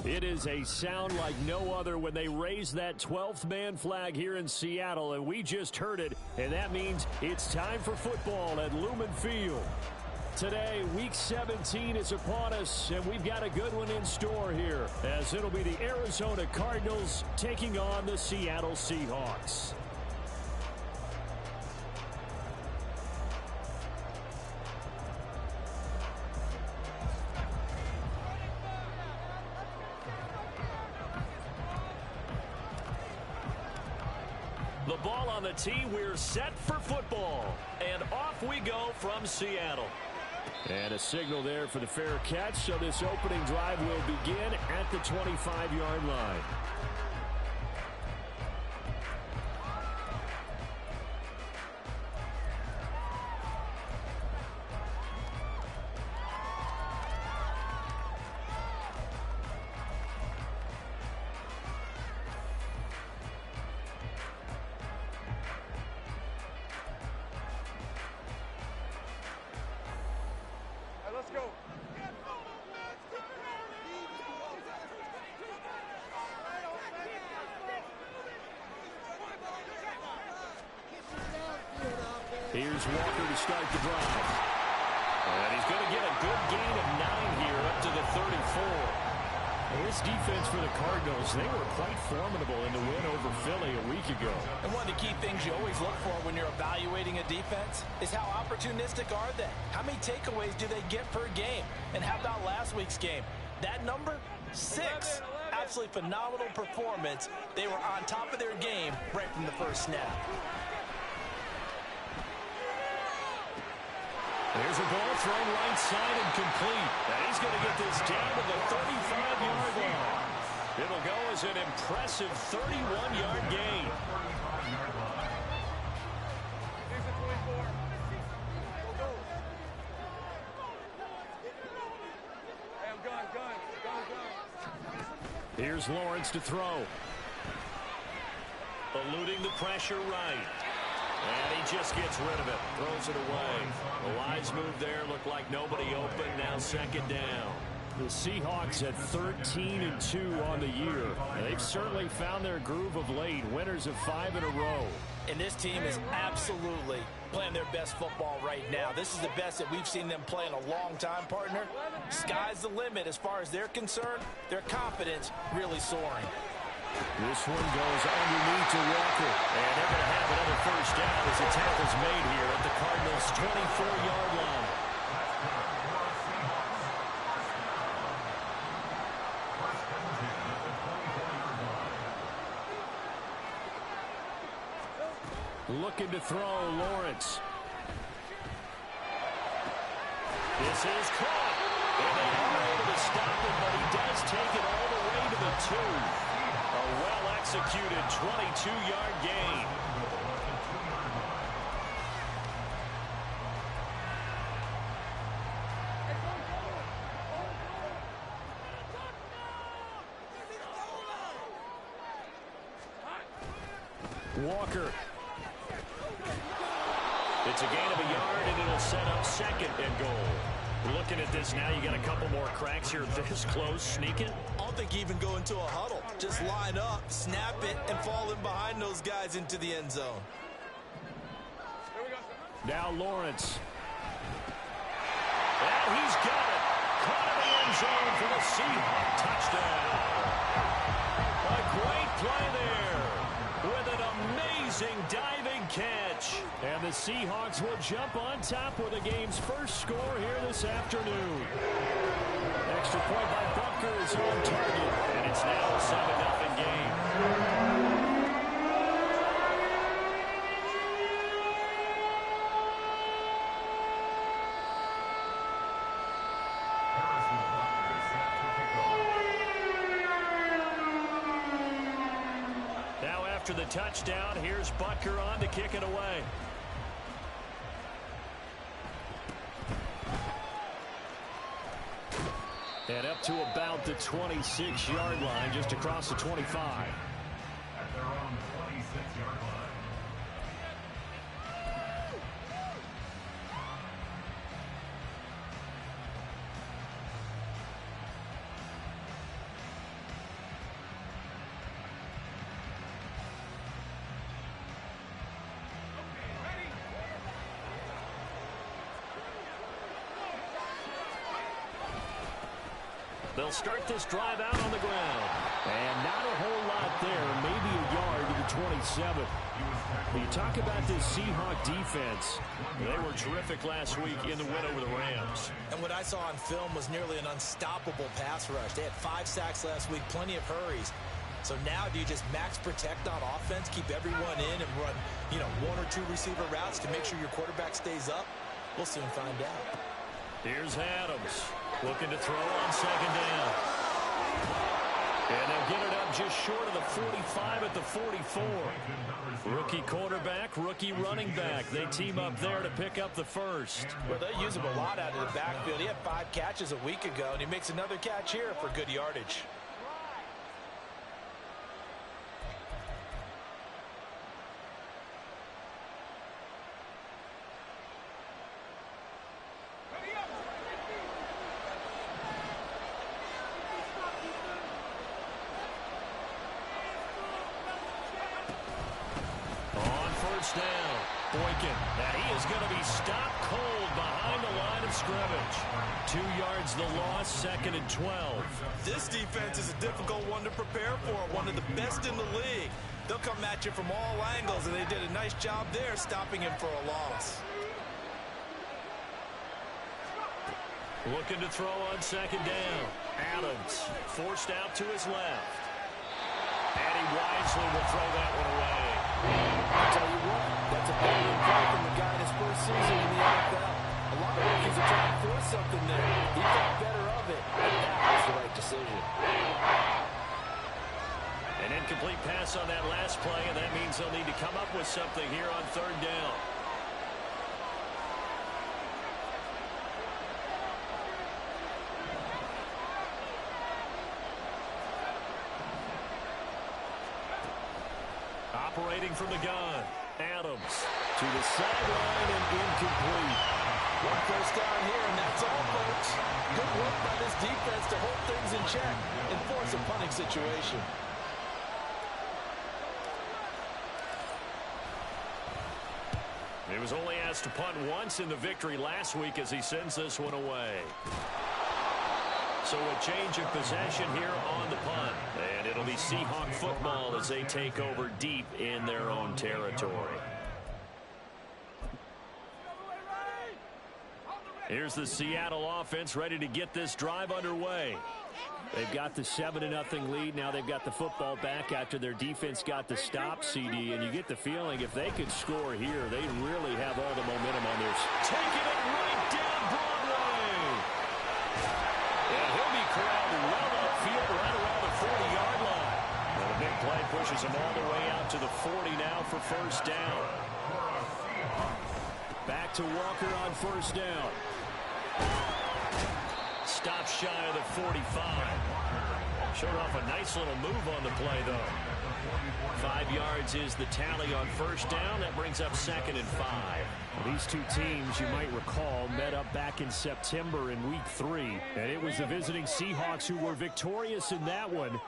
It is a sound like no other when they raise that 12th man flag here in Seattle, and we just heard it, and that means it's time for football at Lumen Field. Today, Week 17 is upon us, and we've got a good one in store here, as it'll be the Arizona Cardinals taking on the Seattle Seahawks. The ball on the tee, we're set for football. And off we go from Seattle. And a signal there for the fair catch, so this opening drive will begin at the 25-yard line. Let's go. Here's Walker to start the drive. And he's going to get a good gain of 9 here up to the 34. This defense for the Cardinals, they were quite formidable in the win over Philly a week ago. And one of the key things you always look for when you're evaluating a defense is how opportunistic are they? How many takeaways do they get per game? And how about last week's game? That number? 6. Absolutely phenomenal performance. They were on top of their game right from the first snap. There's a ball thrown right side and complete. And he's going to get this down to the 35-yard line. It'll go as an impressive 31-yard gain. Here's Lawrence to throw. Eluding the pressure right. And he just gets rid of it. Throws it away. The wise move there. Looked like nobody open. Now second down. The Seahawks at 13-2 on the year. They've certainly found their groove of late. Winners of 5 in a row. And this team is absolutely playing their best football right now. This is the best that we've seen them play in a long time, partner. Sky's the limit as far as they're concerned. Their confidence really soaring. This one goes underneath to Walker. And they're going to have another first down as the tackle's made here at the Cardinals' 24-yard line. Looking to throw, Lawrence. This is caught. And they are able to stop him, but he does take it all the way to the 2. A well-executed 22-yard gain. Walker. It's a gain of a yard, and it'll set up second and goal. Looking at this now, you got a couple more cracks here this close. Sneak it. I don't think even go into a huddle. Just line up, snap it, and fall in behind those guys into the end zone. Now Lawrence. And he's got it. Caught in the end zone for the Seahawks touchdown. A great play there with an amazing diving catch. And the Seahawks will jump on top with the game's first score here this afternoon. Extra point by Butker is on target, and it's now a 7-0 game. Now after the touchdown, here's Butker on to kick it away. And up to about the 26-yard line, just across the 25. At their own 26-yard line. They'll start this drive out on the ground. And not a whole lot there, maybe a yard to the 27. When you talk about this Seahawk defense, they were terrific last week in the win over the Rams. And what I saw on film was nearly an unstoppable pass rush. They had 5 sacks last week, plenty of hurries. So now do you just max protect on offense, keep everyone in and run, 1 or 2 receiver routes to make sure your quarterback stays up? We'll soon find out. Here's Adams looking to throw on second down. And they'll get it up just short of the 45 at the 44. Rookie quarterback, rookie running back. They team up there to pick up the first. Well, they use him a lot out of the backfield. He had 5 catches a week ago, and he makes another catch here for good yardage. Down. Boykin. Now he is going to be stopped cold behind the line of scrimmage. 2 yards the loss, 2nd and 12. This defense is a difficult one to prepare for, one of the best in the league. They'll come at you from all angles, and they did a nice job there stopping him for a loss. Looking to throw on second down. Adams forced out to his left. And he wisely will throw that one away. I'll tell you what, that's a big play from the guy in his first season in the NFL. A lot of rookies are trying to force something there. He got better of it, and that was the right decision. An incomplete pass on that last play, and that means they'll need to come up with something here on third down. Operating from the gun. Adams to the sideline and incomplete. One first down here, and that's all, folks. Good work by this defense to hold things in check and force a punting situation. He was only asked to punt once in the victory last week as he sends this one away. So a change of possession here on the punt. And it'll be Seahawk football as they take over deep in their own territory. Here's the Seattle offense ready to get this drive underway. They've got the 7-0 lead. Now they've got the football back after their defense got the stop, CD. And you get the feeling if they could score here, they really have all the momentum on theirs. Taking it right down Broadway. And he'll be corralled well upfield right around the 40-yard line. And a big play pushes him all the way out to the 40 now for first down. Back to Walker on first down. Stop shy of the 45. Showed off a nice little move on the play, though. 5 yards is the tally on first down. That brings up 2nd and 5. Well, these two teams, you might recall, met up back in September in Week 3. And it was the visiting Seahawks who were victorious in that one.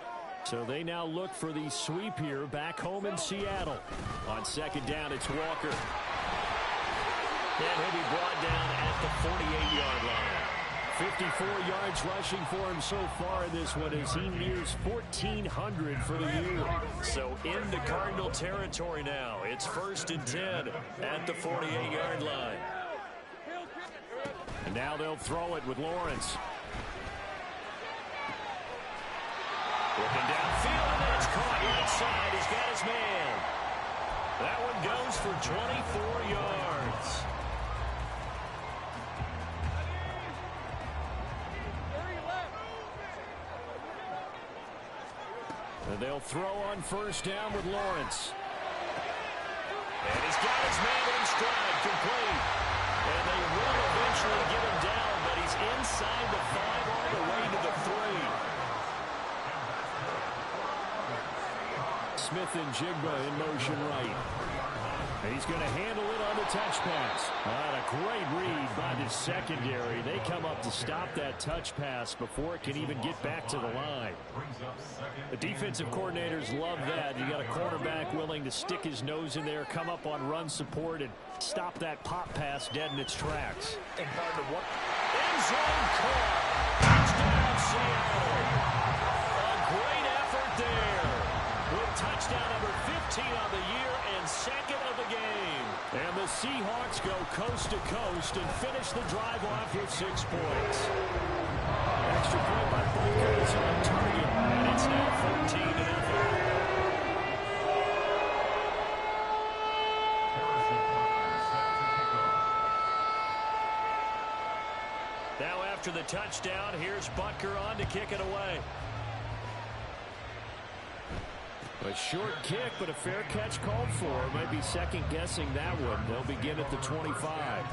So they now look for the sweep here back home in Seattle. On second down, it's Walker. And he'll be brought down at the 48-yard line. 54 yards rushing for him so far in this one as he nears 1,400 for the year. So into Cardinal territory now. It's 1st and 10 at the 48-yard line. And now they'll throw it with Lawrence. Looking downfield, and that's caught right side. He's got his man. That one goes for 24 yards. And they'll throw on first down with Lawrence. And he's got his man in stride, complete. And they will eventually get him down, but he's inside the 5 all the way to the 3. Smith and Jigba in motion right. And he's going to handle it on the touch pass. A great read by the secondary. They come up to stop that touch pass before it can even get back to the line. The defensive coordinators love that. You got a quarterback willing to stick his nose in there, come up on run support, and stop that pop pass dead in its tracks. And partner, what? End zone call. Touchdown, Seattle. A great effort there. With touchdown number 15 on the year and second of the game. And the Seahawks go coast to coast and finish the drive off with 6 points. Extra point by Butker is on target, and it's now 14-0. Now after the touchdown, here's Butker on to kick it away. A short kick, but a fair catch called for. Might be second-guessing that one. They'll begin at the 25.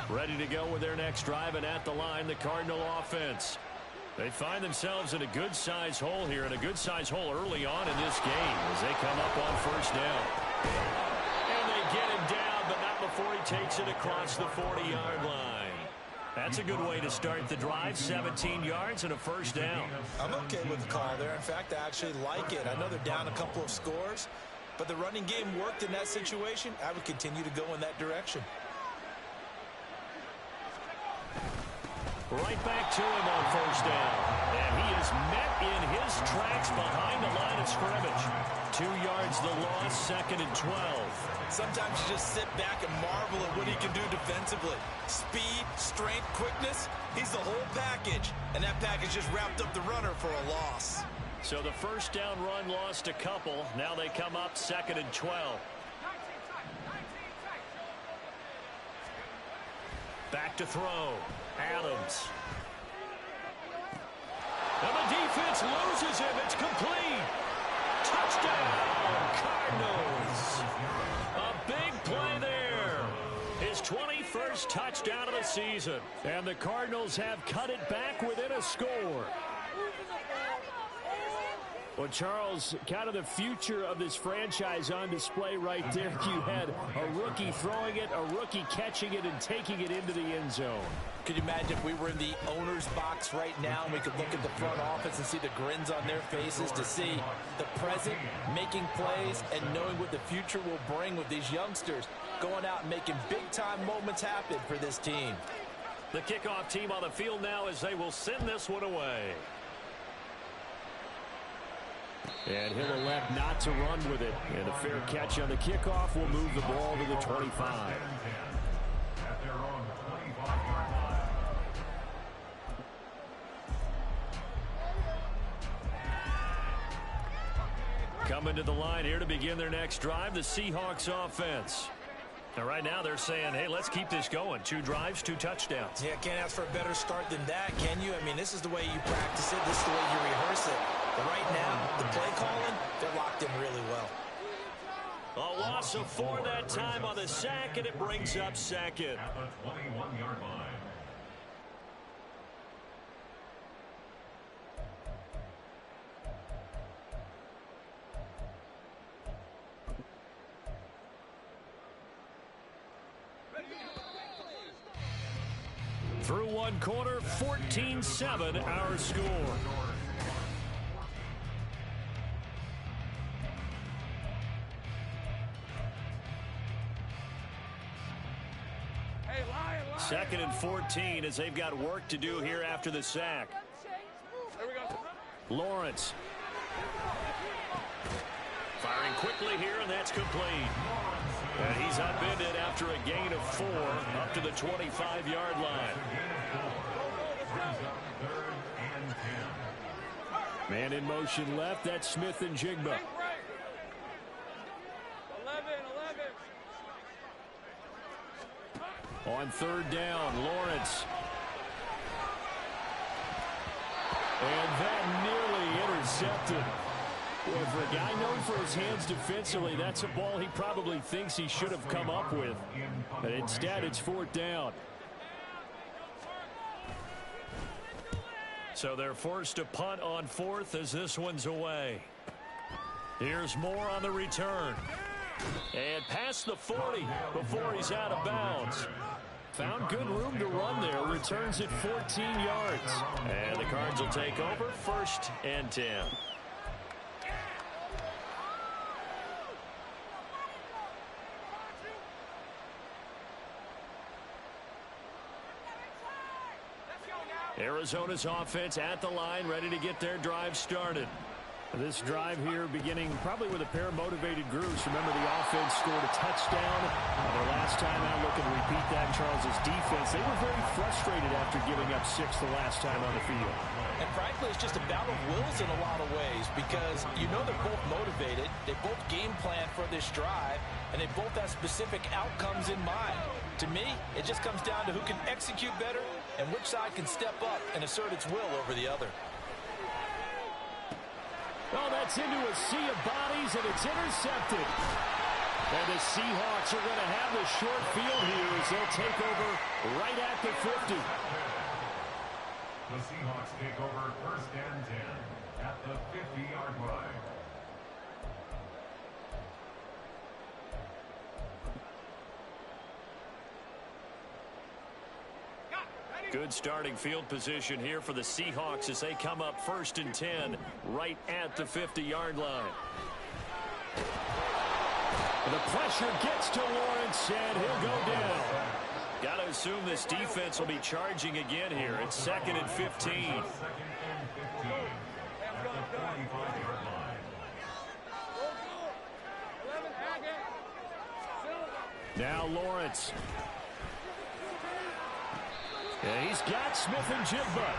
Ready to go with their next drive, and at the line, the Cardinal offense. They find themselves in a good-sized hole here, and a good-sized hole early on in this game as they come up on first down. And they get him down, but not before he takes it across the 40-yard line. That's a good way to start the drive, 17 yards and a first down. I'm okay with the call there. In fact, I actually like it. I know they're down a couple of scores, but the running game worked in that situation. I would continue to go in that direction. Right back to him on first down. And he is met in his tracks behind the line of scrimmage. 2 yards the loss, second and 12. Sometimes you just sit back and marvel at what he can do defensively. Speed, strength, quickness, he's the whole package. And that package just wrapped up the runner for a loss. So the first down run lost a couple. Now they come up second and 12. Back to throw. Adams. And the defense loses him. It's complete. Touchdown, Cardinals. A big play there. His 21st touchdown of the season. And the Cardinals have cut it back within a score. Well, Charles, kind of the future of this franchise on display right there. You had a rookie throwing it, a rookie catching it, and taking it into the end zone. Could you imagine if we were in the owner's box right now and we could look at the front office and see the grins on their faces to see the present making plays and knowing what the future will bring with these youngsters going out and making big-time moments happen for this team. The kickoff team on the field now as they will send this one away. And he'll elect not to run with it. And a fair catch on the kickoff will move the ball to the 25. Coming to the line here to begin their next drive, the Seahawks offense. Now, right now they're saying, hey, let's keep this going. 2 drives, 2 touchdowns. Yeah, can't ask for a better start than that, can you? I mean, this is the way you practice it. This is the way you rehearse it. But right now, the play calling, they're locked in really well. A loss of 4 that time on the sack, and it brings up second. At the 21-yard line. Through one quarter, 14-7 our score. Second and 14 as they've got work to do here after the sack. Lawrence. Firing quickly here, and that's complete. And he's upended after a gain of 4 up to the 25-yard line. Man in motion left. That's Smith and Jigba. 11. On third down, Lawrence. And that nearly intercepted. Well, for a guy known for his hands defensively, that's a ball he probably thinks he should have come up with. But instead, it's fourth down. So they're forced to punt on fourth as this one's away. Here's Moore on the return. And past the 40 before he's out of bounds. Found good room to run there. Returns it 14 yards. And the Cards will take over, 1st and 10. Arizona's offense at the line, ready to get their drive started. This drive here beginning probably with a pair of motivated groups. Remember, the offense scored a touchdown. Their last time out, looking to repeat that. Charles's defense, they were very frustrated after giving up 6 the last time on the field. And frankly, it's just a battle of wills in a lot of ways because you know they're both motivated. They both game plan for this drive, and they both have specific outcomes in mind. To me, it just comes down to who can execute better and which side can step up and assert its will over the other. Oh, that's into a sea of bodies, and it's intercepted. And the Seahawks are going to have the short field here as they'll take over right at the 50. The Seahawks take over 1st and 10 at the 50-yard line. Good starting field position here for the Seahawks as they come up 1st and 10 right at the 50-yard line. The pressure gets to Lawrence, and he'll go down. Got to assume this defense will be charging again here. It's 2nd and 15. 2nd and 15 at the 45-yard line. Now Lawrence. Yeah, he's got Smith and Jigba.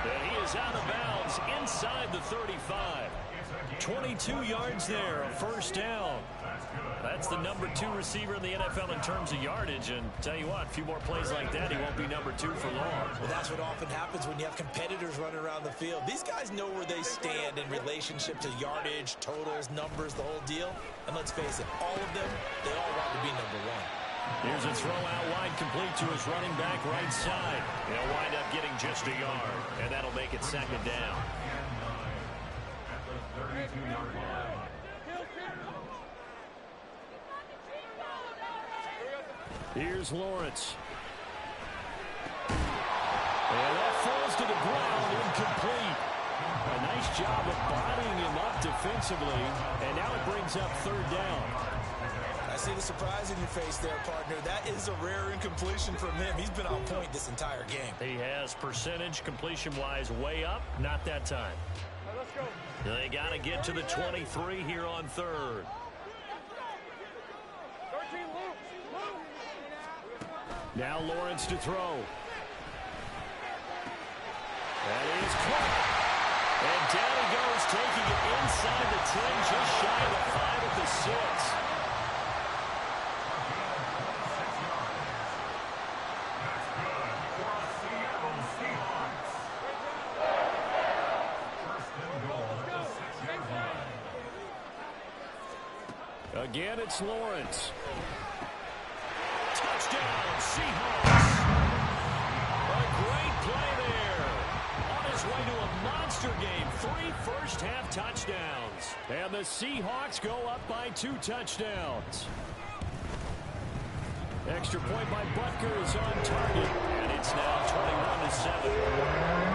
Yeah, he is out of bounds inside the 35. 22 yards there, a 1st down. That's the number 2 receiver in the NFL in terms of yardage. And tell you what, a few more plays like that, he won't be number 2 for long. Well, that's what often happens when you have competitors running around the field. These guys know where they stand in relationship to yardage, totals, numbers, the whole deal. And let's face it, all of them, they all want to be number 1. Here's a throw out wide, complete to his running back right side. He'll wind up getting just a yard, and that'll make it 2nd down. At the 32-yard line. Here's Lawrence. And that falls to the ground, incomplete. A nice job of bodying him up defensively, and now it brings up 3rd down. I see the surprise in your face there, partner. That is a rare incompletion from him. He's been on point this entire game. He has percentage completion-wise way up. Not that time. Let's go. They got to get to the 23 here on 3rd. 13 loops. Now Lawrence to throw. That is caught. And down he goes, taking it inside the 10, just shy of the 5 at the 6. Again, it's Lawrence. Touchdown, Seahawks. A great play there. On his way to a monster game. 3 first-half touchdowns. And the Seahawks go up by 2 touchdowns. Extra point by Butker is on target. And it's now 21-7.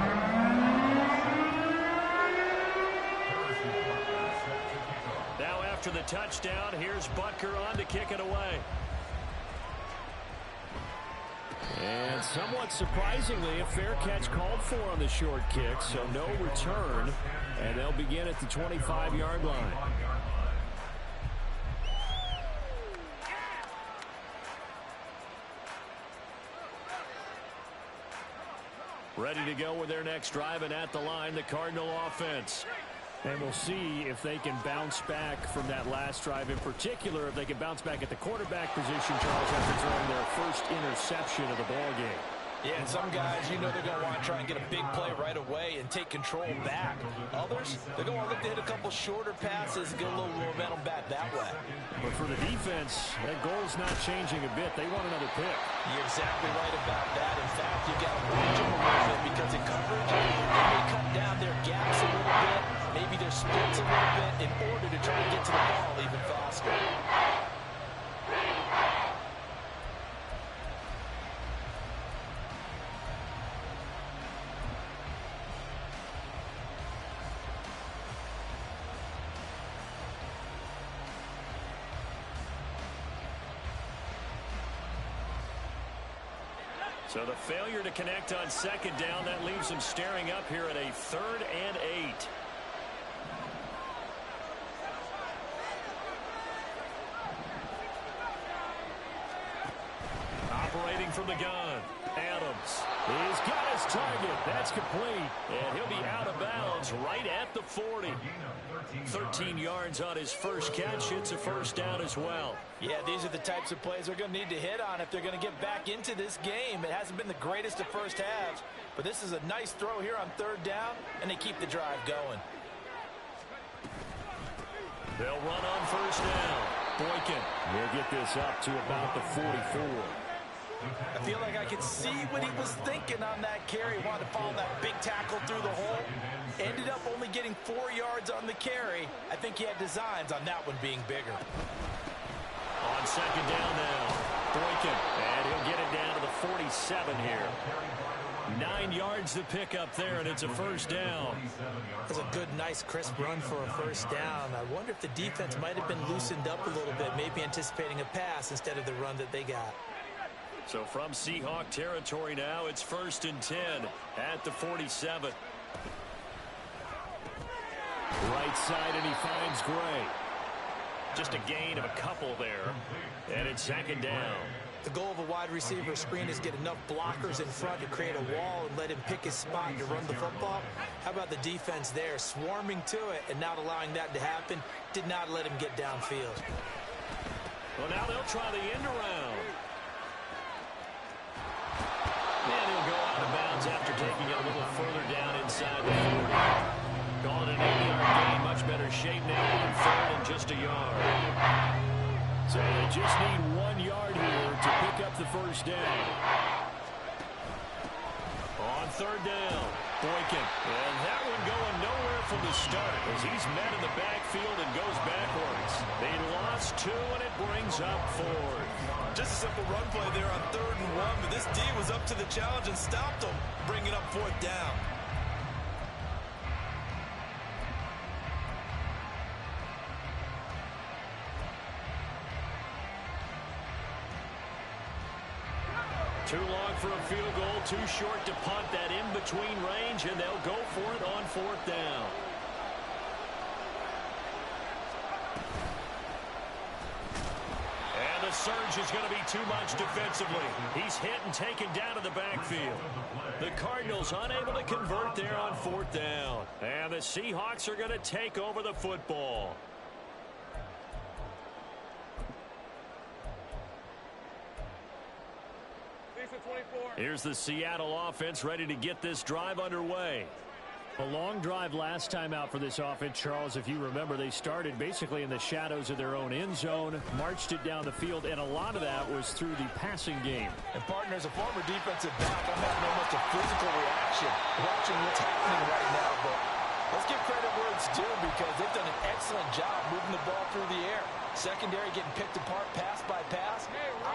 After the touchdown, here's Butker on to kick it away. And somewhat surprisingly, a fair catch called for on the short kick, so no return, and they'll begin at the 25-yard line. Ready to go with their next drive, and at the line, the Cardinal offense. And we'll see if they can bounce back from that last drive. In particular, if they can bounce back at the quarterback position, Charles, after throwing their first interception of the ballgame. Yeah, and some guys, you know they're going to want to try and get a big play right away and take control back. Others, they're going to look to hit a couple shorter passes and get a little momentum back that way. But for the defense, that goal's not changing a bit. They want another pick. You're exactly right about that. In fact, you've got to watch them a little bit because in coverage, they may cut down their gaps a little bit, maybe their splits a little bit in order to try and get to the ball even faster. So the failure to connect on second down, that leaves them staring up here at a 3rd and 8. Operating from the gun, Adams. He's got his target. That's complete. And he'll be out of bounds right at the 40. 13 yards on his first catch. It's a first down as well. Yeah, these are the types of plays they're going to need to hit on if they're going to get back into this game. It hasn't been the greatest of first halves, but this is a nice throw here on 3rd down, and they keep the drive going. They'll run on first down. Boykin will get this up to about the 44. I feel like I could see what he was thinking on that carry. He wanted to follow that big tackle through the hole. Ended up only getting 4 yards on the carry. I think he had designs on that one being bigger. On second down now, Boykin, and he'll get it down to the 47 here. 9 yards to pick up there, and it's a first down. That's a good, nice, crisp run for a first down. I wonder if the defense might have been loosened up a little bit, maybe anticipating a pass instead of the run that they got. So from Seahawk territory now, it's 1st and 10 at the 47. Right side, and he finds Gray. Just a gain of a couple there, and it's 2nd down. The goal of a wide receiver screen is get enough blockers in front to create a wall and let him pick his spot to run the football. How about the defense there, swarming to it and not allowing that to happen? Did not let him get downfield. Well, now they'll try the end around. And he'll go out of bounds after taking it a little further down inside the 40. Calling an 8-yard gain, much better shape now on 3rd and just a yard. So they just need 1 yard here to pick up the first down. On 3rd down, Boykin. And that one going nowhere from the start as he's met in the backfield and goes backwards. They lost 2, and it brings up 4th. Just a simple run play there on 3rd and 1, but this D was up to the challenge and stopped them, bringing up 4th down. Too long for a field goal, too short to punt that in-between range, and they'll go for it on 4th down. And the surge is going to be too much defensively. He's hit and taken down to the backfield. The Cardinals unable to convert there on 4th down. And the Seahawks are going to take over the football. Here's the Seattle offense ready to get this drive underway. A long drive last time out for this offense, Charles. If you remember, they started basically in the shadows of their own end zone, marched it down the field, and a lot of that was through the passing game. And partner, as a former defensive back, I'm having almost a physical reaction watching what's happening right now. But let's give credit where it's due because they've done an excellent job moving the ball through the air. Secondary getting picked apart pass by pass.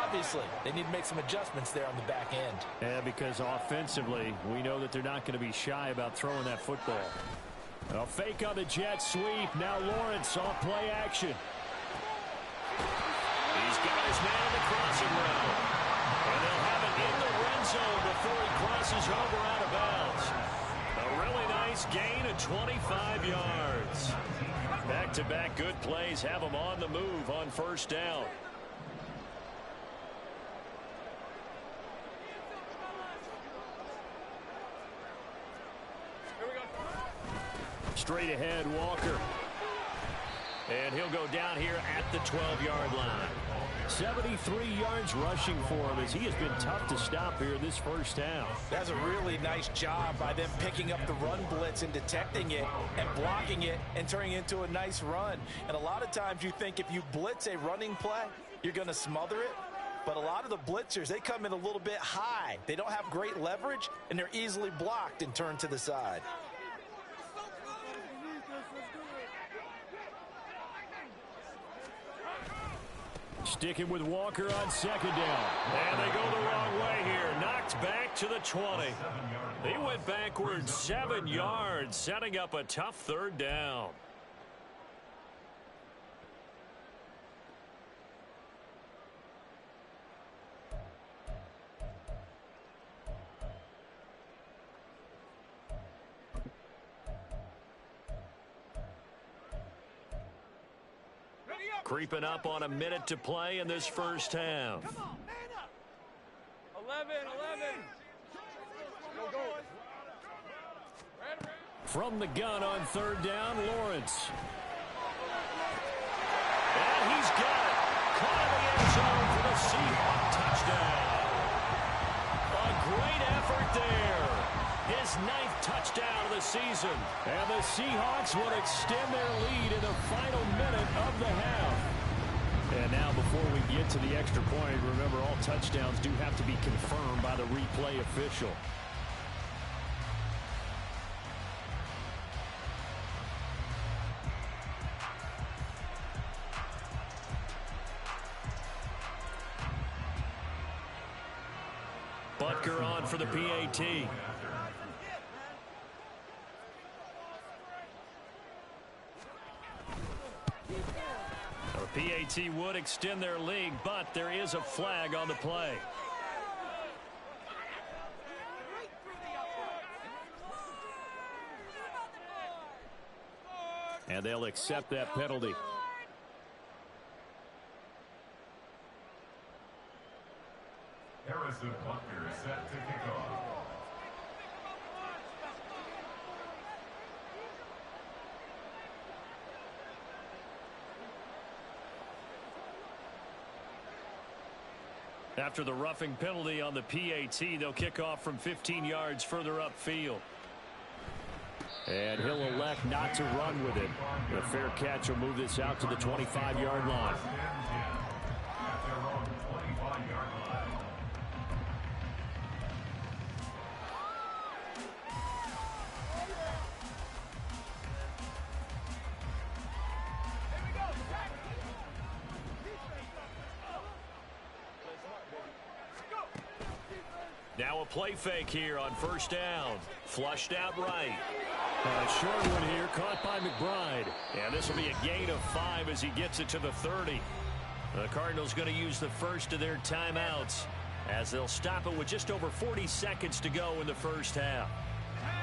Obviously, they need to make some adjustments there on the back end. Yeah, because offensively, we know that they're not going to be shy about throwing that football. A fake on the jet sweep. Now Lawrence off play action. He's got his man in the crossing route. And they'll have it in the red zone before he crosses over out of bounds. A really nice gain of 25 yards. Back-to-back good plays have them on the move on 1st down. Straight ahead, Walker. And he'll go down here at the 12-yard line. 73 yards rushing for him as he has been tough to stop here this first half. That's a really nice job by them picking up the run blitz and detecting it and blocking it and turning it into a nice run. And a lot of times you think if you blitz a running play, you're going to smother it. But a lot of the blitzers, they come in a little bit high. They don't have great leverage, and they're easily blocked and turned to the side. Sticking with Walker on 2nd down. And they go the wrong way here. Knocked back to the 20. He went backwards 7 yards, setting up a tough 3rd down. Creeping up on a minute to play in this first half. 11, 11. Go, go. From the gun on third down, Lawrence. And he's got it. Caught in the end zone for the Seahawks touchdown. A great effort there. His 9th touchdown of the season. And the Seahawks will extend their lead in the final minute of the half. And now before we get to the extra point, remember all touchdowns do have to be confirmed by the replay official. Butker on for the PAT. The PAT would extend their lead, but there is a flag on the play. And they'll accept that penalty. Harrison Butker is set to kick off. After the roughing penalty on the PAT, they'll kick off from 15 yards further upfield. And he'll elect not to run with it. The fair catch will move this out to the 25-yard line. At their own 25-yard line. Now a play fake here on first down. Flushed out right. A short one here caught by McBride. And this will be a gain of 5 as he gets it to the 30. The Cardinals going to use the first of their timeouts as they'll stop it with just over 40 seconds to go in the first half.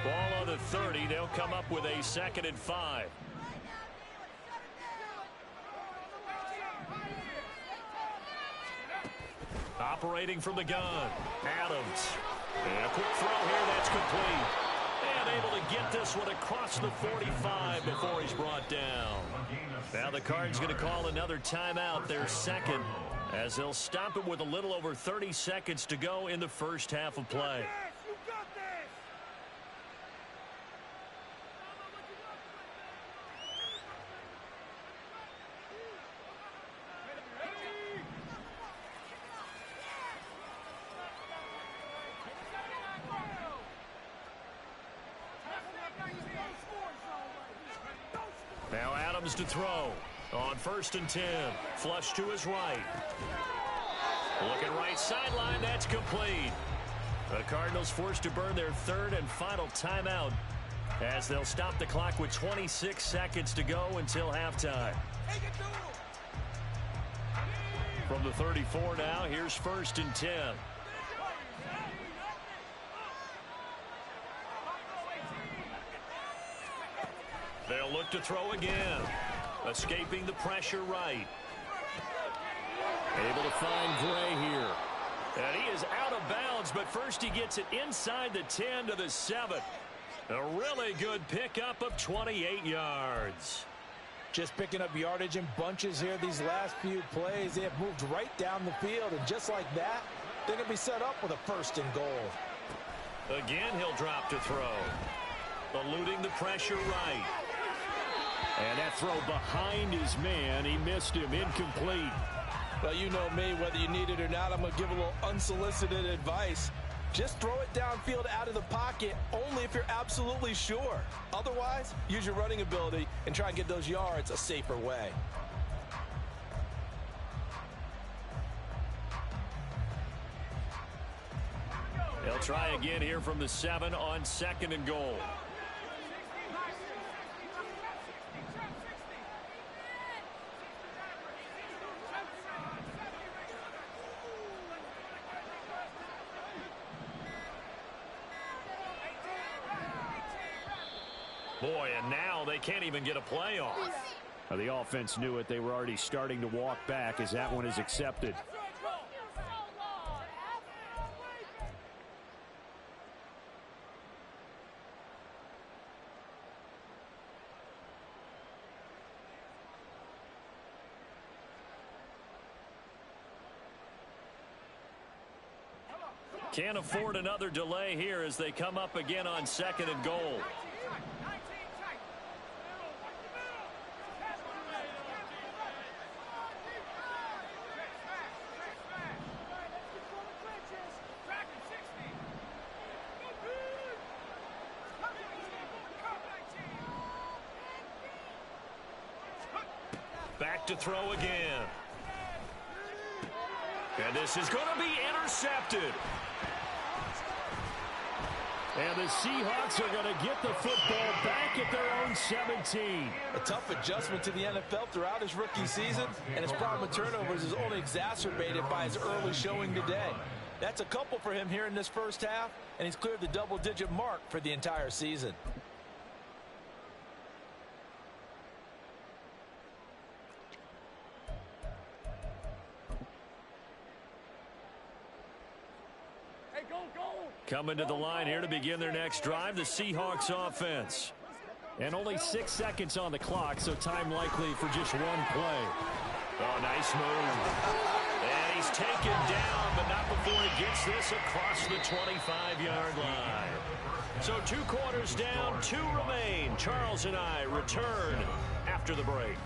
Ball on the 30. They'll come up with a 2nd and 5. Operating from the gun, Adams. And a quick throw here, that's complete. And able to get this one across the 45 before he's brought down. Now the Cards going to call another timeout, their 2nd, as they'll stop it with a little over 30 seconds to go in the first half of play. Now Adams to throw on 1st and 10. Flush to his right. Looking right sideline. That's complete. The Cardinals forced to burn their 3rd and final timeout as they'll stop the clock with 26 seconds to go until halftime. From the 34 now, here's 1st and 10. They'll look to throw again. Escaping the pressure right. Able to find Gray here. And he is out of bounds, but first he gets it inside the 10 to the 7. A really good pickup of 28 yards. Just picking up yardage in bunches here these last few plays. They have moved right down the field, and just like that, they're going to be set up with a 1st and goal. Again, he'll drop to throw. Eluding the pressure right. And that throw behind his man. He missed him. Incomplete. Well, you know me, whether you need it or not, I'm going to give a little unsolicited advice. Just throw it downfield out of the pocket only if you're absolutely sure. Otherwise, use your running ability and try and get those yards a safer way. They'll try again here from the 7 on 2nd and goal. Boy, and now they can't even get a play off. The offense knew it. They were already starting to walk back as that one is accepted. Can't afford another delay here as they come up again on 2nd and goal. Back to throw again. And this is going to be intercepted. And the Seahawks are going to get the football back at their own 17. A tough adjustment to the NFL throughout his rookie season, and his problem with turnovers is only exacerbated by his early showing today. That's a couple for him here in this first half, and he's cleared the double-digit mark for the entire season. Coming to the line here to begin their next drive, the Seahawks offense. And only 6 seconds on the clock, so time likely for just one play. Oh, nice move. And he's taken down, but not before he gets this across the 25-yard line. So 2 quarters down, 2 remain. Charles and I return after the break.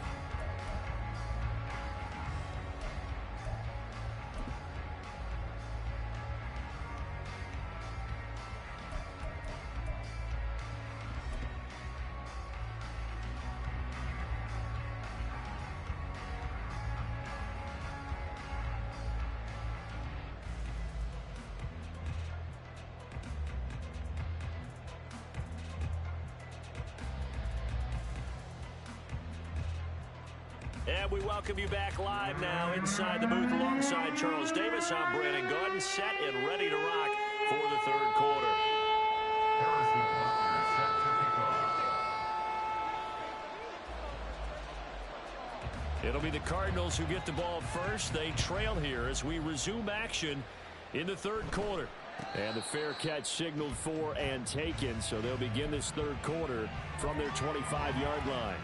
And we welcome you back live now inside the booth alongside Charles Davis. I'm Brandon Gordon, set and ready to rock for the 3rd quarter. It'll be the Cardinals who get the ball first. They trail here as we resume action in the 3rd quarter. And the fair catch signaled for and taken, so they'll begin this 3rd quarter from their 25-yard line.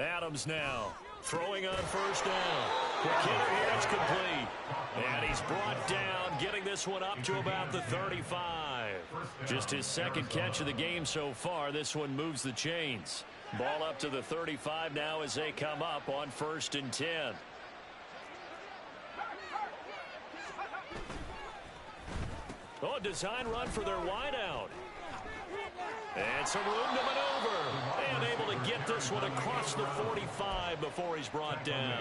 Adams now throwing on 1st down. The kicker here is complete. And he's brought down, getting this one up to about the 35. Just his 2nd catch of the game so far. This one moves the chains. Ball up to the 35 now as they come up on 1st and 10. Oh, design run for their wideout. And some room to maneuver. And able to get this one across the 45 before he's brought down.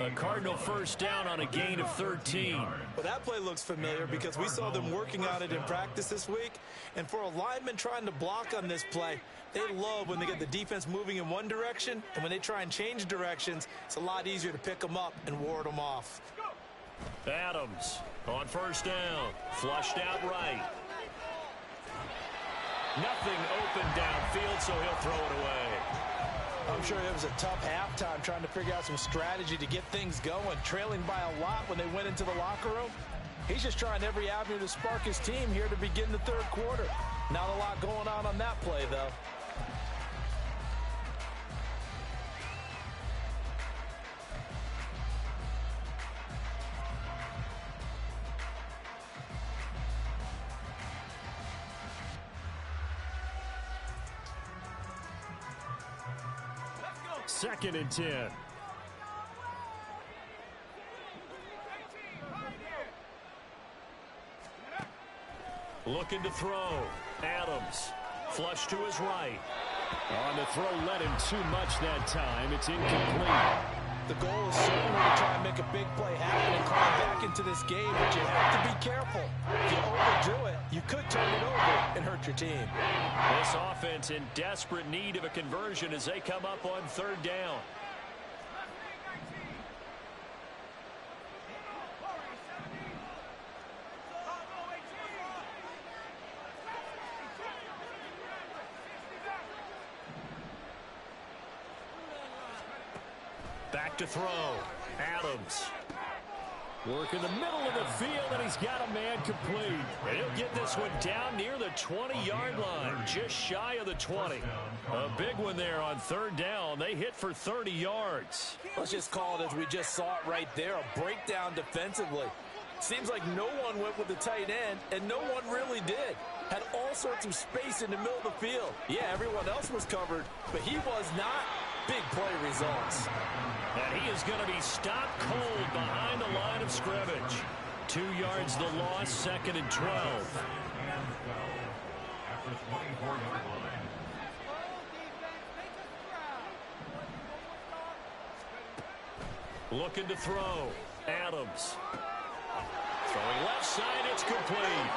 A Cardinal 1st down on a gain of 13. Well, that play looks familiar because we saw them working on it in practice this week. And for a lineman trying to block on this play, they love when they get the defense moving in one direction. And when they try and change directions, it's a lot easier to pick them up and ward them off. Adams on 1st down. Flushed out right. Nothing open downfield, so he'll throw it away. I'm sure it was a tough halftime trying to figure out some strategy to get things going. Trailing by a lot when they went into the locker room. He's just trying every avenue to spark his team here to begin the 3rd quarter. Not a lot going on that play, though. Second and 10. Looking to throw. Adams. Flush to his right. On the throw, led him too much that time. It's incomplete. The goal is certainly to try and make a big play happen and climb back into this game, but you have to be careful. If you overdo it, you could turn it over and hurt your team. This offense in desperate need of a conversion as they come up on third down. Back to throw. Adams. Work in the middle of the field, and he's got a man complete. And he'll get this one down near the 20-yard line, just shy of the 20. A big one there on third down. They hit for 30 yards. Let's just call it as we just saw it right there, a breakdown defensively. Seems like no one went with the tight end, and no one really did. Had all sorts of space in the middle of the field. Yeah, everyone else was covered, but he was not. Big play results. And he is going to be stopped cold behind the line of scrimmage. 2 yards the loss, 2nd and 12. Looking to throw. Adams. Throwing left side, it's complete.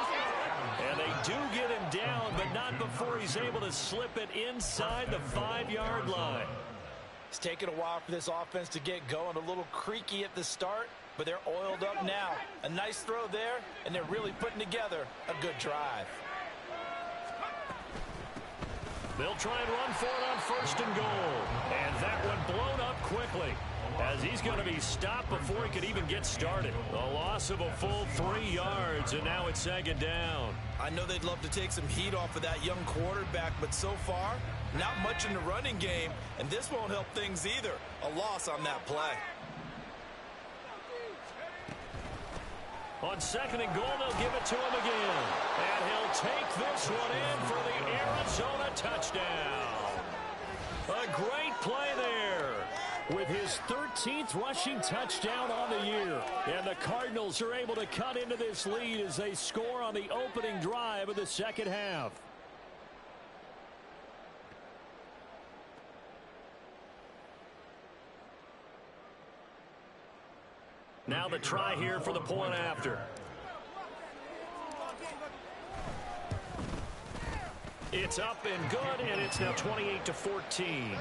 And they do get him down, but not before he's able to slip it inside the 5-yard line. It's taken a while for this offense to get going. A little creaky at the start, but they're oiled up now. A nice throw there, and they're really putting together a good drive. They'll try and run for it on 1st and goal. And that one blown up quickly as he's going to be stopped before he could even get started. A loss of a full 3 yards, and now it's 2nd down. I know they'd love to take some heat off of that young quarterback, but so far, not much in the running game, and this won't help things either. A loss on that play. On 2nd and goal, they'll give it to him again. And he'll take this one in for the Arizona touchdown. A great play there. With his 13th rushing touchdown on the year. And the Cardinals are able to cut into this lead as they score on the opening drive of the 2nd half. Now the try here for the point after. It's up and good, and it's now 28-14.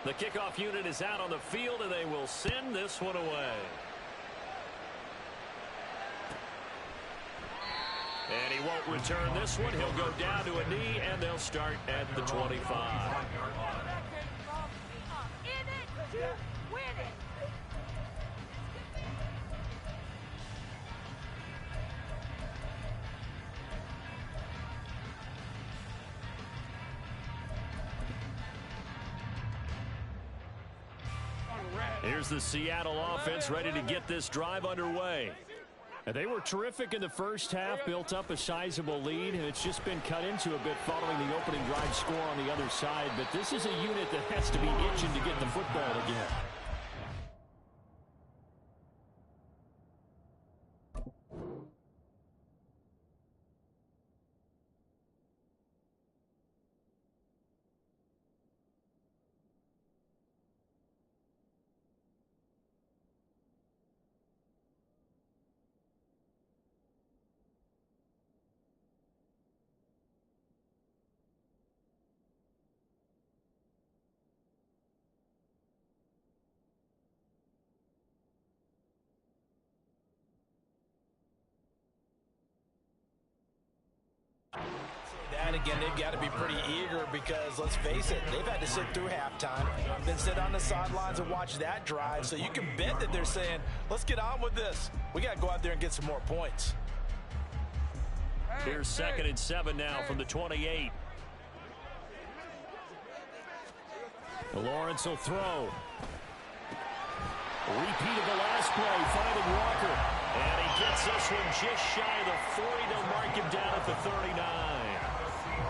The kickoff unit is out on the field, and they will send this one away. And he won't return this one. He'll go down to a knee, and they'll start at the 25. Here's the Seattle offense ready to get this drive underway. They were terrific in the first half, built up a sizable lead, and it's just been cut into a bit following the opening drive score on the other side. But this is a unit that has to be itching to get the football again. That again, they've got to be pretty eager because, let's face it, they've had to sit through halftime, then sit on the sidelines and watch that drive. So you can bet that they're saying, let's get on with this. We got to go out there and get some more points. Here's 2nd and 7 now from the 28. Lawrence will throw. Repeat of the last play, finding Walker. And he gets this one just shy of the 40. They'll mark him down at the 39.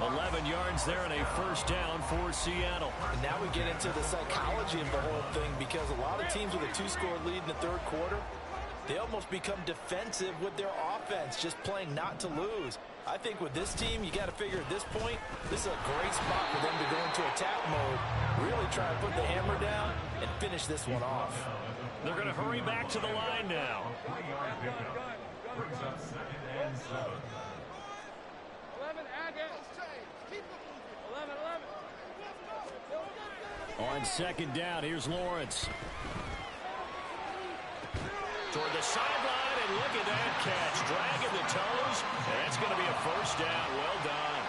11 yards there and a first down for Seattle. And now we get into the psychology of the whole thing, because a lot of teams with a 2-score lead in the third quarter, they almost become defensive with their offense, just playing not to lose. I think with this team, you got to figure at this point, this is a great spot for them to go into attack mode, really try to put the hammer down and finish this one off. They're going to hurry back to the line now. 3-yard pickup. Brings up 2nd and 7. 11, Agate. 11, 11. On 2nd down, here's Lawrence. Toward the sideline, and look at that catch. Dragging the toes, and that's going to be a first down. Well done.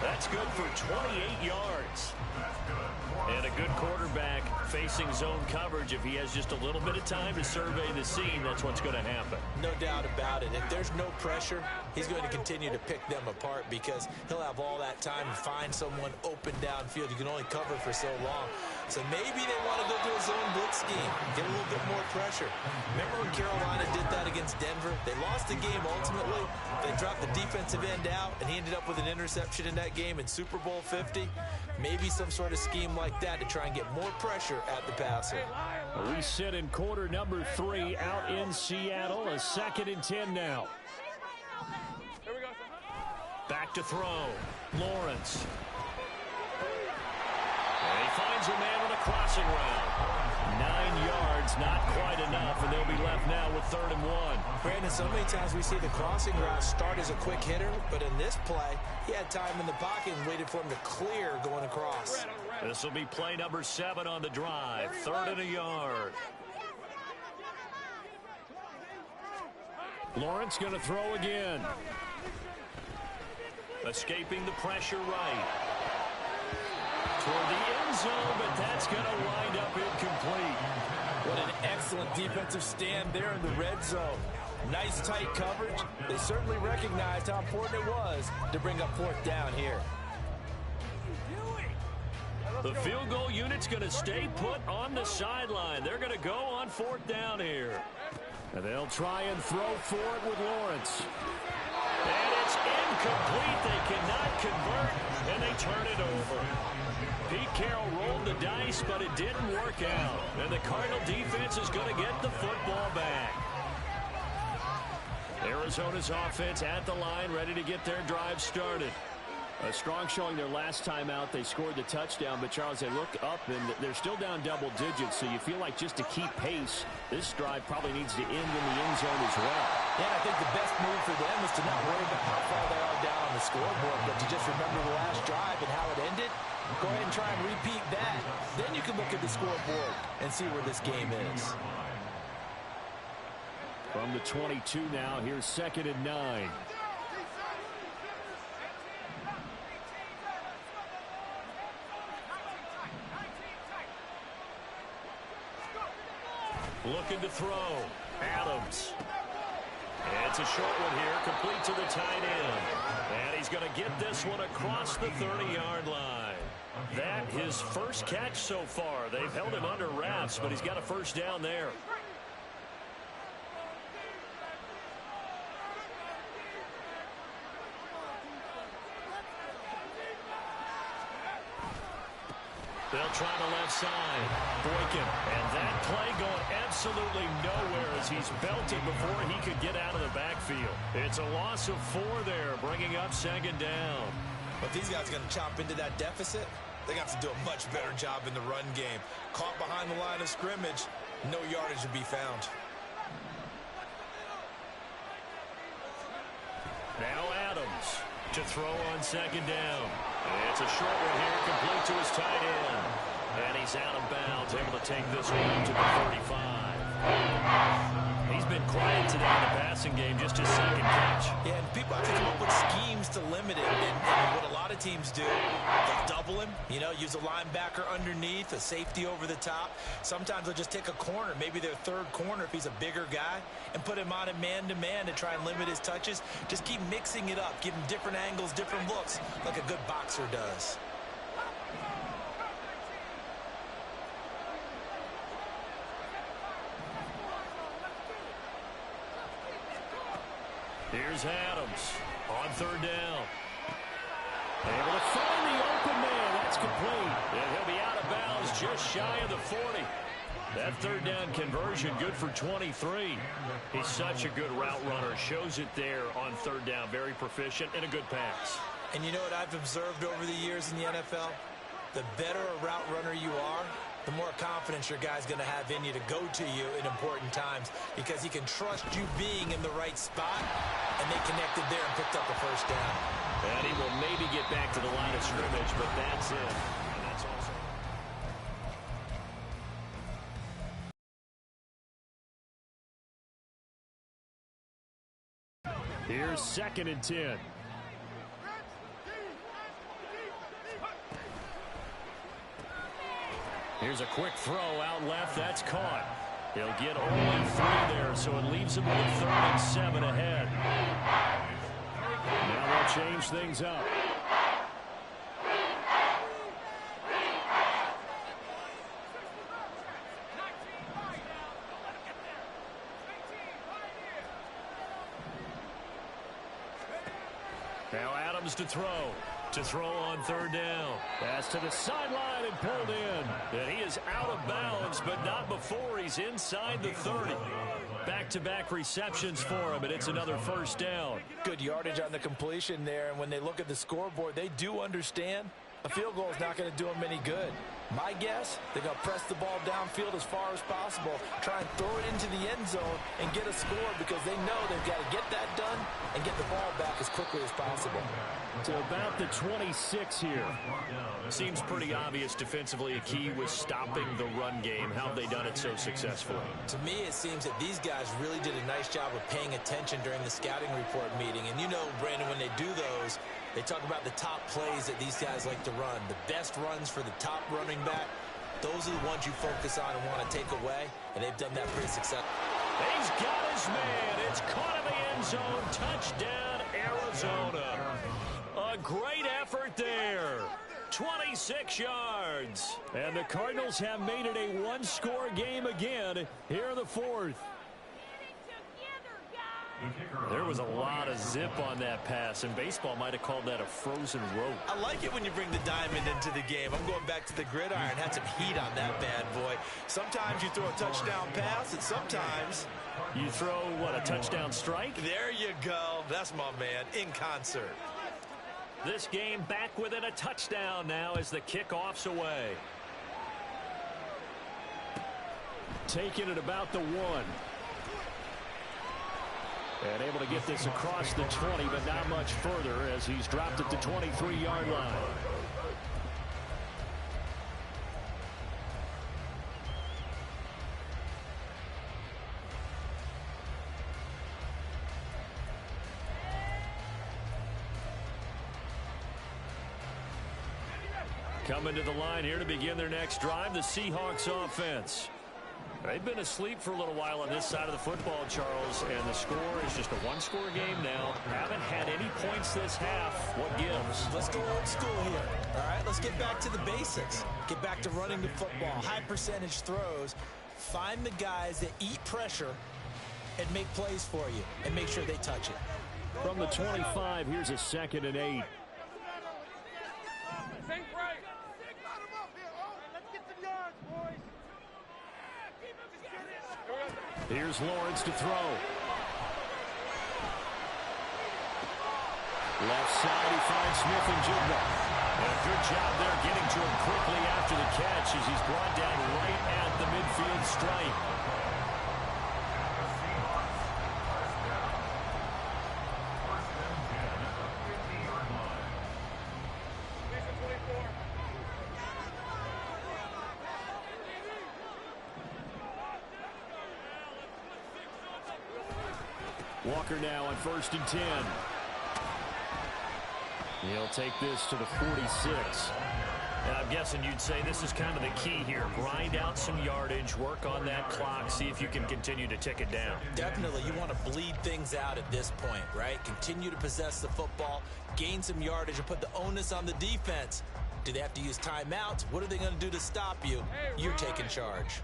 That's good for 28 yards. And a good quarterback facing zone coverage. If he has just a little bit of time to survey the scene, that's what's going to happen. No doubt about it. If there's no pressure, he's going to continue to pick them apart, because he'll have all that time to find someone open downfield. You can only cover for so long. So maybe they want to go to a zone blitz scheme, get a little bit more pressure. Remember when Carolina did that against Denver? They lost the game ultimately. They dropped the defensive end out, and he ended up with an interception in that game in Super Bowl 50. Maybe some sort of scheme like that to try and get more pressure at the passer. We sit in quarter number 3 out in Seattle. A 2nd and 10 now. Here we go. Back to throw. Lawrence. And he finds a man with a crossing route. 9 yards, not quite enough, and they'll be left now with 3rd and 1. Brandon, so many times we see the crossing route start as a quick hitter, but in this play, he had time in the pocket and waited for him to clear going across. This will be play number 7 on the drive. 3rd and a yard. Lawrence going to throw again. Escaping the pressure right. Toward the end zone, but that's going to wind up incomplete. What an excellent defensive stand there in the red zone. Nice tight coverage. They certainly recognized how important it was to bring up 4th down here. The field goal unit's going to stay put on the sideline. They're going to go on 4th down here. And they'll try and throw for it with Lawrence. And it's incomplete. They cannot convert, and they turn it over. Pete Carroll rolled the dice, but it didn't work out. And the Cardinal defense is going to get the football back. Arizona's offense at the line, ready to get their drive started. A strong showing their last time out. They scored the touchdown, but Charles, they look up and they're still down double digits, so you feel like just to keep pace, this drive probably needs to end in the end zone as well. Yeah, I think the best move for them is to not worry about how far they are down on the scoreboard, but to just remember the last drive and how it ended. Go ahead and try and repeat that. Then you can look at the scoreboard and see where this game is. From the 22 now, here's 2nd and 9. Looking to throw. Adams. And it's a short one here, complete to the tight end. And he's going to get this one across the 30-yard line. That his first catch so far. They've held him under wraps, but he's got a first down there. They'll try the left side. Boykin. And that play going absolutely nowhere as he's belted before he could get out of the backfield. It's a loss of 4 there, bringing up 2nd down. But these guys are going to chop into that deficit. They got to do a much better job in the run game. Caught behind the line of scrimmage, no yardage to be found. Now Adams to throw on 2nd down. It's a short one here, complete to his tight end. And he's out of bounds, able to take this one to the 35. He's been quiet today in the passing game, just his 2nd catch. Yeah, and people have to come up with schemes to limit him. And what a lot of teams do, they'll double him, use a linebacker underneath, a safety over the top. Sometimes they'll just take a corner, maybe their 3rd corner if he's a bigger guy, and put him on a man-to-man to try and limit his touches. Just keep mixing it up, give him different angles, different looks, like a good boxer does. Here's Adams on 3rd down. Able to find the open man. That's complete. And he'll be out of bounds just shy of the 40. That third down conversion good for 23. He's such a good route runner. Shows it there on third down. Very proficient and a good pass. And you know what I've observed over the years in the NFL? The better a route runner you are, the more confidence your guy's going to have in you to go to you in important times because he can trust you being in the right spot, and they connected there and picked up a first down. And he will maybe get back to the line of scrimmage, but that's it. And that's also... Here's 2nd and 10. Here's a quick throw out left. That's caught. He'll get only 3 there, so it leaves him with a 3rd and 7 ahead. Now they'll change things up. Now Adams to throw. To throw on 3rd down. Pass to the sideline and pulled in. And he is out of bounds, but not before he's inside the 30. Back-to-back receptions for him, and it's another first down. Good yardage on the completion there, and when they look at the scoreboard, they do understand a field goal is not going to do them any good. My guess, they're going to press the ball downfield as far as possible, try and throw it into the end zone and get a score because they know they've got to get that done and get the ball back as quickly as possible. To about the 26 here. Seems pretty obvious defensively. A key was stopping the run game. How have they done it so successfully? To me, it seems that these guys really did a nice job of paying attention during the scouting report meeting. And you know, Brandon, when they do those, they talk about the top plays that these guys like to run. The best runs for the top running back, those are the ones you focus on and want to take away, and they've done that pretty successfully. He's got his man. It's caught in the end zone. Touchdown, Arizona. A great effort there. 26 yards. And the Cardinals have made it a one-score game again here in the 4th. There was a lot of zip on that pass, and baseball might have called that a frozen rope. I like it when you bring the diamond into the game. I'm going back to the gridiron. Had some heat on that bad boy. Sometimes you throw a touchdown pass, and sometimes you throw, what, a touchdown strike? There you go. That's my man, in concert. This game back within a touchdown now as the kickoff's away. Taking it about the 1. And able to get this across the 20, but not much further as he's dropped at the 23-yard line. Coming to the line here to begin their next drive, the Seahawks offense. They've been asleep for a little while on this side of the football, Charles, and the score is just a one-score game now. Haven't had any points this half. What gives? Let's go old school here. All right, let's get back to the basics. Get back to running the football, high percentage throws. Find the guys that eat pressure and make plays for you and make sure they touch it. From the 25, here's a 2nd and 8. Think right. Let's get some yards, boys. Here's Lawrence to throw. Left side, he finds Smith and Jigba. A good job there getting to him quickly after the catch as he's brought down right at the midfield stripe. Walker now on 1st and 10. He'll take this to the 46. And I'm guessing you'd say this is kind of the key here. Grind out some yardage, work on that clock, see if you can continue to tick it down. Definitely, you want to bleed things out at this point, right? Continue to possess the football, gain some yardage, and put the onus on the defense. Do they have to use timeouts? What are they going to do to stop you? You're taking charge.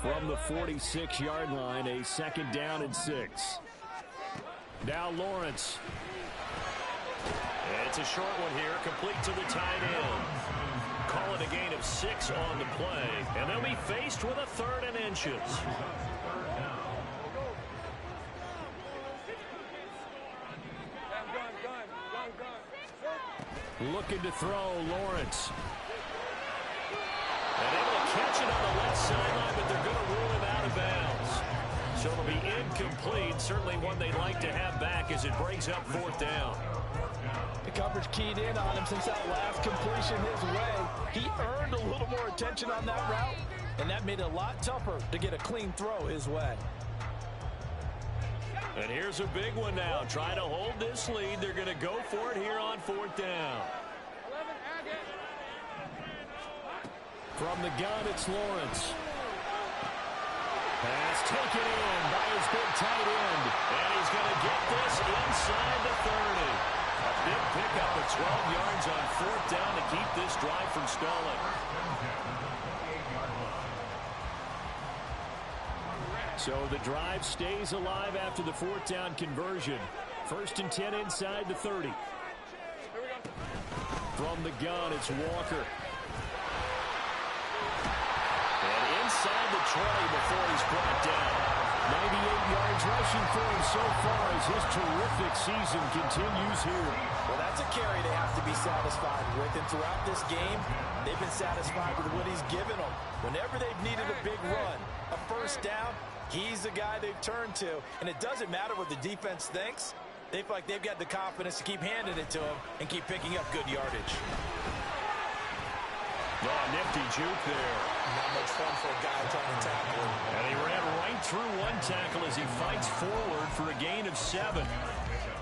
From the 46-yard line, a 2nd down and 6. Now Lawrence. It's a short one here, complete to the tight end. Call it a gain of 6 on the play, and they'll be faced with a 3rd and inches. Looking to throw, Lawrence. And able to catch it on the left sideline, but they're going to rule him out of bounds. So it'll be incomplete. Certainly one they'd like to have back as it brings up 4th down. The coverage keyed in on him since that last completion his way. He earned a little more attention on that route, and that made it a lot tougher to get a clean throw his way. And here's a big one now. Trying to hold this lead. They're going to go for it here on 4th down. From the gun, it's Lawrence. Pass taken in by his big tight end. And he's going to get this inside the 30. A big pickup of 12 yards on 4th down to keep this drive from stalling. So the drive stays alive after the 4th down conversion. 1st and 10 inside the 30. From the gun, it's Walker. And inside the 20 before he's brought down. 98 yards rushing for him so far as his terrific season continues here. Well, that's a carry they have to be satisfied with. And throughout this game, they've been satisfied with what he's given them. Whenever they've needed a big run, a 1st down, he's the guy they've turned to. And it doesn't matter what the defense thinks. They feel like they've got the confidence to keep handing it to him and keep picking up good yardage. Oh, nifty juke there. Not much fun for a guy trying to tackle him. And he ran right through one tackle as he fights forward for a gain of 7.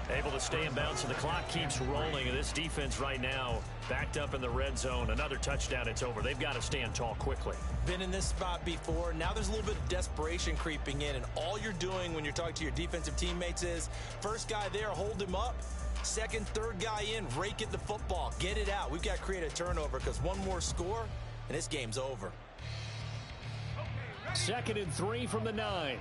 Able to stay in bounds, so the clock keeps rolling. And this defense right now backed up in the red zone. Another touchdown, it's over. They've got to stand tall quickly. Been in this spot before. Now there's a little bit of desperation creeping in. And all you're doing when you're talking to your defensive teammates is, first guy there, hold him up. 2nd, 3rd guy in, rake at the football. Get it out. We've got to create a turnover because one more score, and this game's over. 2nd and 3 from the 9.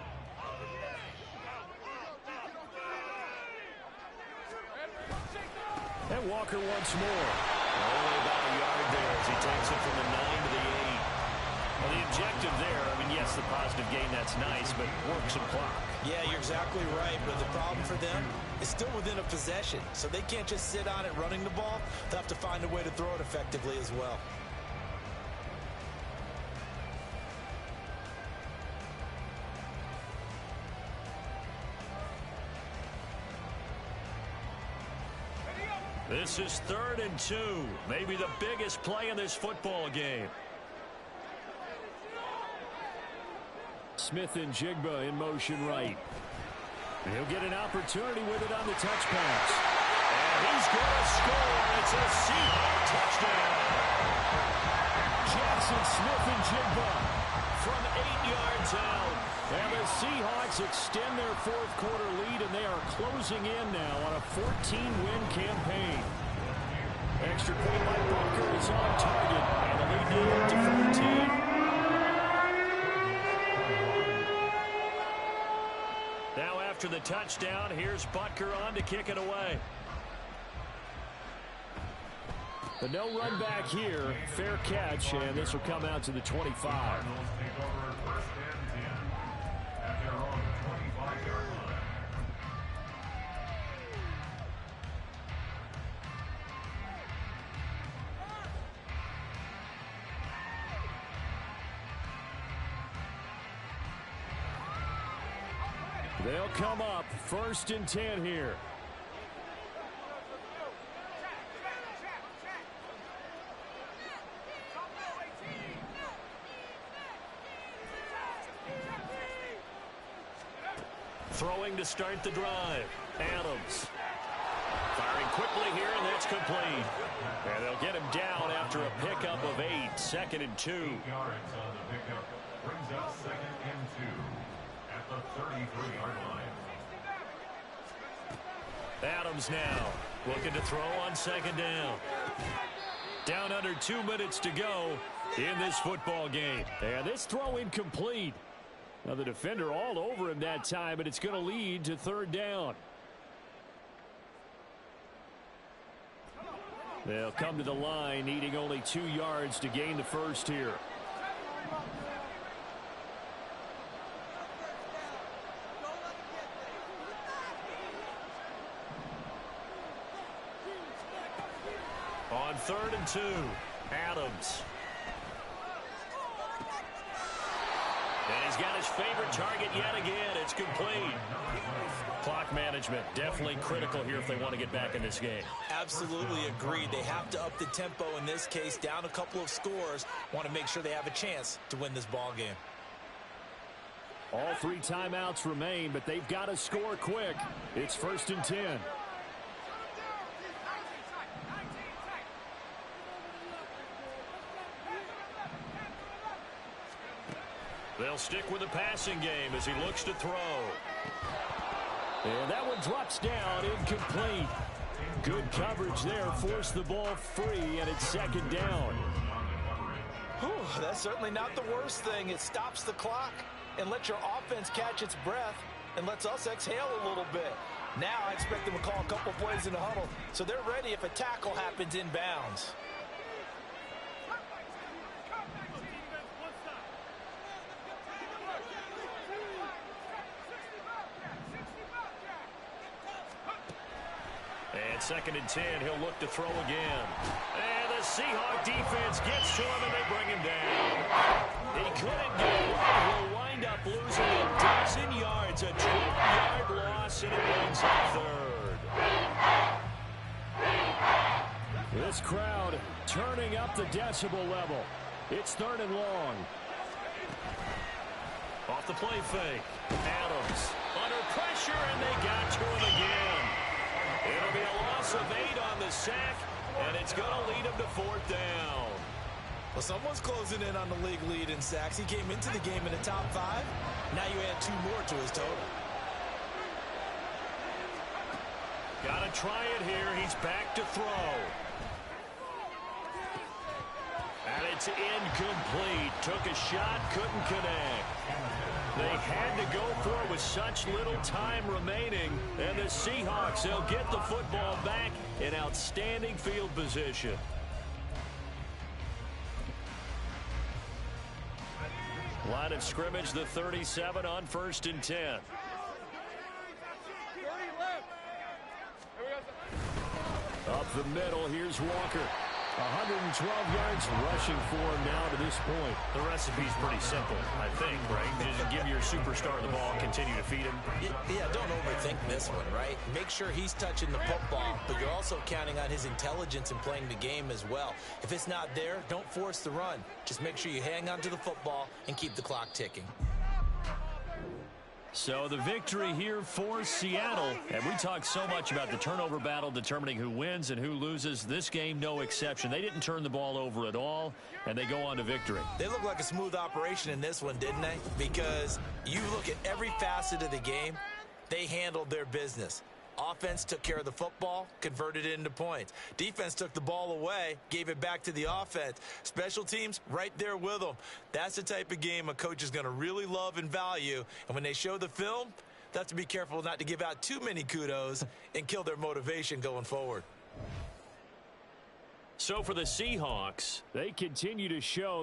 And Walker once more. Only about a yard there as he takes it from the 9 to the 8. Well, the objective there, I mean, yes, the positive gain, that's nice, but work some clock. Yeah, you're exactly right, but the problem for them is still within a possession, so they can't just sit on it running the ball. They'll have to find a way to throw it effectively as well. This is 3rd and 2. Maybe the biggest play in this football game. Smith and Jigba in motion right. He'll get an opportunity with it on the touch pass. And he's going to score. It's a Seahawks touchdown. Jackson Smith and Jigba from 8 yards out. And the Seahawks extend their 4th quarter lead, and they are closing in now on a 14-win campaign. Extra point by Butker is on target, and the lead now up to 14. Now after the touchdown, here's Butker on to kick it away. The no run back here, fair catch, and this will come out to the 25. They'll come up 1st and 10 here. Throwing to start the drive. Adams. Firing quickly here, and that's complete. And they'll get him down after a pickup of 8. 2nd and 2. 8 yards on the pickup. Brings up 2nd and 2 at the 33-yard line. Adams now looking to throw on 2nd down. Down under 2 minutes to go in this football game. And this throw incomplete. Now the defender all over him that time, but it's going to lead to 3rd down. They'll come to the line, needing only 2 yards to gain the first here. On 3rd and 2, Adams. And he's got his favorite target yet again. It's complete. Clock management definitely critical here if they want to get back in this game. Absolutely agreed. They have to up the tempo in this case, down a couple of scores. Want to make sure they have a chance to win this ball game. All 3 timeouts remain, but they've got to score quick. It's 1st and 10. They'll stick with the passing game as he looks to throw. And that one drops down, incomplete. Good coverage there, forced the ball free, and it's 2nd down. Whew, that's certainly not the worst thing. It stops the clock and lets your offense catch its breath and lets us exhale a little bit. Now I expect them to call a couple plays in the huddle so they're ready if a tackle happens inbounds. And 2nd and 10, he'll look to throw again. And the Seahawk defense gets to him, and they bring him down. He couldn't get away. He'll wind up losing a dozen yards, a 12-yard loss, and it brings up 3rd. This crowd turning up the decibel level. It's 3rd and long. Off the play fake. Adams under pressure, and they got to him again. It'll be a loss of 8 on the sack, and it's going to lead him to 4th down. Well, someone's closing in on the league lead in sacks. He came into the game in the top 5. Now you add 2 more to his total. Got to try it here. He's back to throw. And it's incomplete. Took a shot, couldn't connect. They had to go for it with such little time remaining. And the Seahawks, they'll get the football back in outstanding field position. Line of scrimmage, the 37 on 1st and 10. Up the middle, here's Walker. 112 yards rushing for him now to this point. The recipe's pretty simple, I think, right? Just give your superstar the ball, continue to feed him. Yeah, don't overthink this one, right? Make sure he's touching the football, but you're also counting on his intelligence in playing the game as well. If it's not there, don't force the run. Just make sure you hang on to the football and keep the clock ticking. So the victory here for Seattle. And we talked so much about the turnover battle determining who wins and who loses. This game, no exception. They didn't turn the ball over at all, and they go on to victory. They look like a smooth operation in this one, didn't they? Because you look at every facet of the game, they handled their business. Offense took care of the football, converted it into points. Defense took the ball away, gave it back to the offense. Special teams, right there with them. That's the type of game a coach is going to really love and value. And when they show the film, they have to be careful not to give out too many kudos and kill their motivation going forward. So for the Seahawks, they continue to show